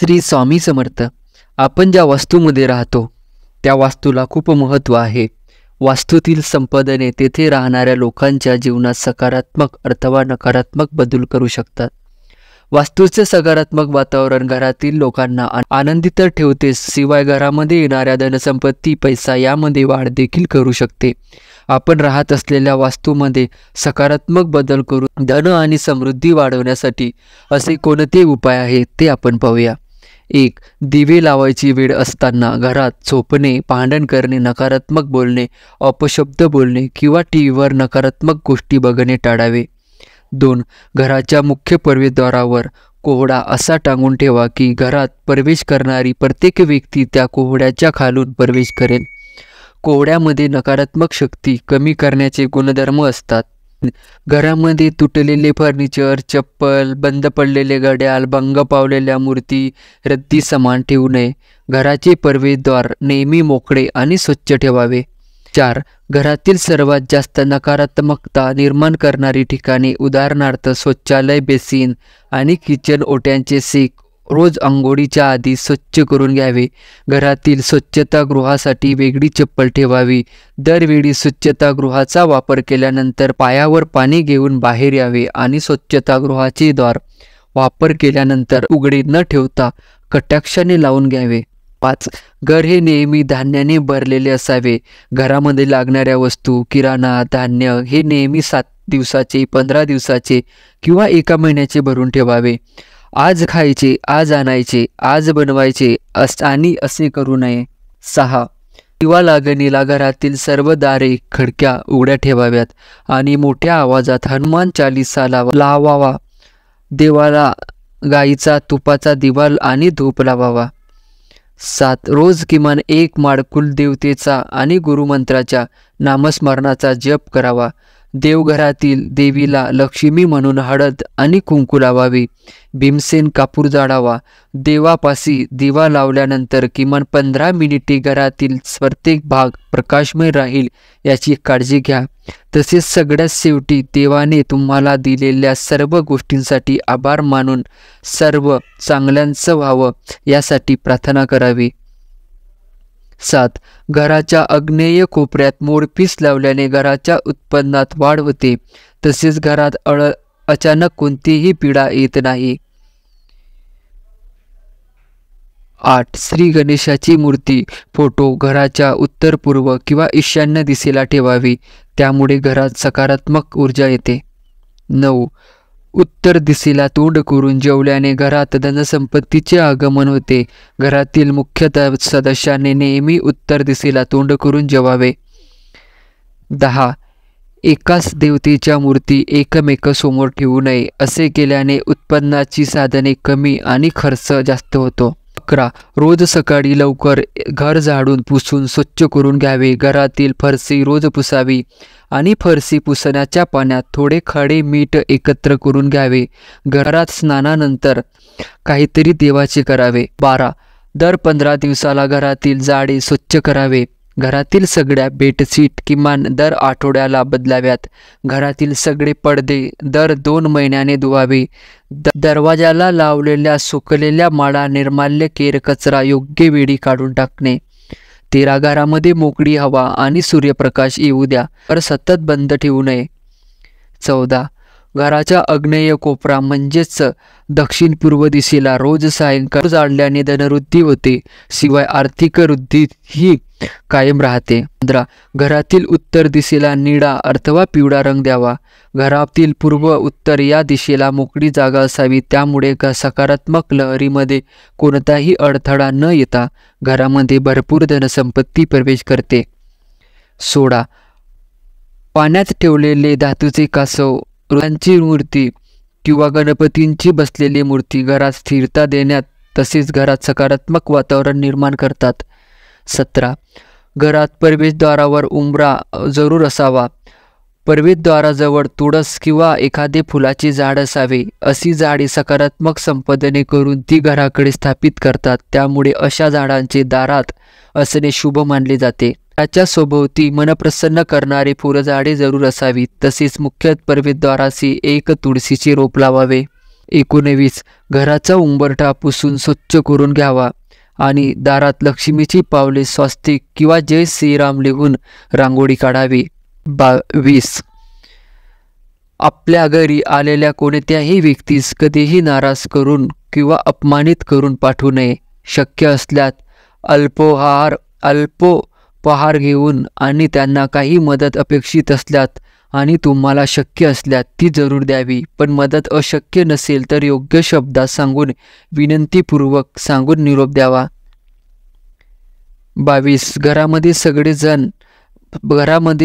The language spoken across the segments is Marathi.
श्री स्वामी समर्थ. आपण ज्या वास्तूमध्ये राहतो त्या वास्तूला खूप महत्त्व आहे. वास्तूतील संपदने तेथे राहणाऱ्या लोकांच्या जीवनात सकारात्मक अथवा नकारात्मक बदल करू शकतात. वास्तूचे सकारात्मक वातावरण घरातील लोकांना आनंदी तर ठेवतेच, शिवाय घरामध्ये येणाऱ्या धनसंपत्ती, पैसा यामध्ये वाढ देखील करू शकते. आपण राहत असलेल्या वास्तूमध्ये सकारात्मक बदल करून धन आणि समृद्धी वाढवण्यासाठी असे कोणते उपाय आहेत ते आपण पाहूया. 1. दिवे लावायची वेळ असताना घरात झोपणे, भांडण करणे, नकारात्मक बोलणे, अपशब्द बोलणे किंवा टीव्हीवर नकारात्मक गोष्टी बघणे टाळावे. 2. घराच्या मुख्य प्रवेशद्वारावर कोहडा असा टांगून ठेवा की घरात प्रवेश करणारी प्रत्येक व्यक्ती त्या कोहड्याच्या खालून प्रवेश करेल. कोहड्यामध्ये नकारात्मक शक्ती कमी करण्याचे गुणधर्म असतात. घरामध्ये तुटलेले फर्निचर, चप्पल, बंद पडलेले घड्याळ, भंग पावलेल्या मूर्ती, रद्दी सामान ठेवू नये. घराचे प्रवेशद्वार नेहमी मोकळे आणि स्वच्छ ठेवावे. 4. घरातील सर्वात जास्त नकारात्मकता निर्माण करणारी ठिकाणे, उदाहरणार्थ शौचालय, बेसिन आणि किचन ओट्यांचे शेक रोज अंघोळीच्या आधी स्वच्छ करून घ्यावे. घरातील स्वच्छतागृहासाठी वेगळी चप्पल ठेवावी. दरवेळी स्वच्छतागृहाचा वापर केल्यानंतर पायावर पाणी घेऊन बाहेर यावे आणि स्वच्छतागृहाचे द्वार वापर केल्यानंतर उघडे न ठेवता कटाक्षाने लावून घ्यावे. 5. घर हे नेहमी धान्याने भरलेले असावे. घरामध्ये लागणाऱ्या वस्तू, किराणा, धान्य हे नेहमी 7 दिवसाचे, 15 दिवसाचे किंवा 1 महिन्याचे भरून ठेवावे. आज खायचे, आज आणायचे, आज बनवायचे आणि असे करू नये. 6. दिवा लागणीला घरातील सर्व दारे, खिडक्या उघड्या ठेवाव्यात आणि मोठ्या आवाजात हनुमान चालीसा लावावा. देवाला गाईचा तुपाचा दिवा आणि धूप लावावा. 7. रोज किमान 1 माळ कुलदेवतेचा आणि गुरुमंत्राच्या नामस्मरणाचा जप करावा. देवघरातील देवीला लक्ष्मी म्हणून हळद आणि कुंकू लावावी. भीमसेन कापूर जाळावा. देवापाशी दिवा लावल्यानंतर किमान 15 मिनिटे घरातील प्रत्येक भाग प्रकाशमय राहील याची काळजी घ्या. तसेच सगळ्यात शेवटी देवाने तुम्हाला दिलेल्या सर्व गोष्टींसाठी आभार मानून सर्व चांगल्यांचं व्हावं यासाठी प्रार्थना करावी. 7. घराच्या आग्नेय कोपऱ्यात मोरपीस लावल्याने घराच्या उत्पन्नात वाढ होते. तसेच घरात अचानक कोणतीही पीडा येत नाही. 8. श्री गणेशाची मूर्ती, फोटो घराच्या उत्तर, पूर्व किंवा ईशान्य दिशेला ठेवावी. त्यामुळे घरात सकारात्मक ऊर्जा येते. 9. उत्तर दिशेला तोंड करून जेवल्याने घरात धनसंपत्तीचे आगमन होते. घरातील मुख्य सदस्याने नेहमी उत्तर दिशेला तोंड करून जेवावे. 10. एकाच देवतेच्या मूर्ती एकमेकांसमोर ठेवू नये. असे केल्याने उत्पन्नाची साधने कमी आणि खर्च जास्त होतो. 11. रोज सकाळी लवकर घर झाडून पुसून स्वच्छ करून घ्यावे. घरातील फरशी रोज पुसावी आणि फरशी पुसण्याच्या पाण्यात थोडे खडे मीठ एकत्र करून घ्यावे. घरात स्नानानंतर काहीतरी देवाचे करावे. 12. दर 15 दिवसाला घरातील जाळे स्वच्छ करावे. घरातील सगळ्या बेडशीट किमान दर आठवड्याला बदलाव्यात. घरातील सगळे पडदे दर 2 महिन्याने धुवावे. दरवाजाला लावलेल्या सुकलेल्या माळा, निर्माल्य, केर, कचरा योग्य वेळी काढून टाकणे. 13. घरामध्ये मोकळी हवा आणि सूर्यप्रकाश येऊ द्या, तर सतत बंद ठेवू नये. 14. घराच्या आग्नेय कोपरा म्हणजेच दक्षिण पूर्व दिशेला रोज सायंकाळ जाळल्याने धनवृद्धी होते, शिवाय आर्थिक वृद्धी ही कायम राहते. 15. घरातील उत्तर दिशेला निळा अथवा पिवळा रंग द्यावा. घरातील पूर्व, उत्तर या दिशेला मोकळी जागा असावी. त्यामुळे सकारात्मक लहरीमध्ये कोणताही अडथळा न येता घरामध्ये भरपूर धनसंपत्ती प्रवेश करते. 16. पाण्यात ठेवलेले धातूचे कासव, रुद्रांची मूर्ती किंवा गणपतींची बसलेली मूर्ती घरात स्थिरता देण्यात तसेच घरात सकारात्मक वातावरण निर्माण करतात. 17. घरात प्रवेशद्वारावर उंबरा जरूर असावा. प्रवेशद्वाराजवळ तुळस किंवा एखादे फुलाचे झाड असावे. अशी झाडे सकारात्मक संपदने करून ती घराकडे स्थापित करतात. त्यामुळे अशा झाडांचे दारात असणे शुभ मानले जाते. घराच्या सभोवती मनप्रसन्न करणारे फुलझाडे जरूर असावी. तसेच मुख्य प्रवेशद्वाराशी एक तुळशीचे रोप लावावे. 19 घराचा उंबरठा पुसून स्वच्छ करून घ्यावा आणि दारात लक्ष्मीची पावले स्वस्तिक किंवा जय श्रीराम लिहून रांगोळी काढावी. 22 आपल्या घरी आलेल्या कोणत्याही व्यक्तीस कधीही नाराज करून किंवा अपमानित करून पाठवू नये. शक्य असल्यास अल्पोपहार घेऊन आणि त्यांना काही मदत अपेक्षित असल्यास आणि तुम्हाला शक्य असल्यास ती जरूर द्यावी. पण मदत अशक्य नसेल तर योग्य शब्दात सांगून विनंतीपूर्वक सांगून निरोप द्यावा. 22 घरामध्ये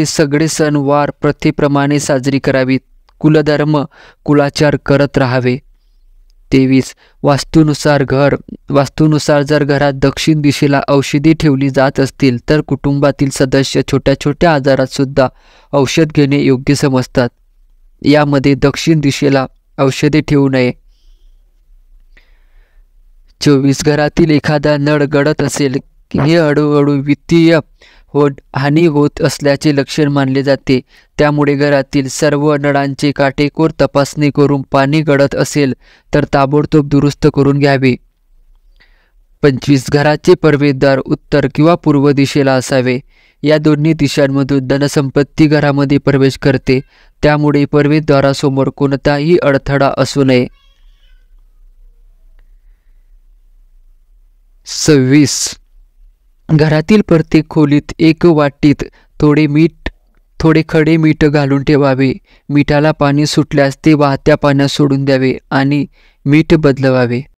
सगळे सण वार प्रथेप्रमाणे साजरी करावीत. कुलधर्म कुलाचार करत राहावे. 23 वास्तुनुसार जर घरात दक्षिण दिशेला औषधी ठेवली जात असतील तर कुटुंबातील सदस्य छोट्या छोट्या आजारात सुद्धा औषध घेणे योग्य समजतात. यामध्ये दक्षिण दिशेला औषधे ठेवू नये. 24 घरातील एखादा नळ गळत असेल हे हळूहळू वित्तीय हानी होत असल्याचे लक्षण मानले जाते. त्यामुळे घरातील सर्व नळांची काटेकोर तपासणी करून पाणी गळत असेल तर ताबडतोब दुरुस्त करून घ्यावे. 25 घराचे प्रवेशद्वार उत्तर किंवा पूर्व दिशेला असावे. या दोन्ही दिशांमधून धनसंपत्ती घरामध्ये प्रवेश करते. त्यामुळे प्रवेशद्वारासमोर कोणताही अडथळा असू नये. 26 घरातील प्रत्येक खोलीत एक वाटीत थोडे खडे मीठ घालून ठेवावे. मिठाला पाणी सुटल्यास ते वाहत्या पाण्यात सोडून द्यावे आणि मीठ बदलवावे.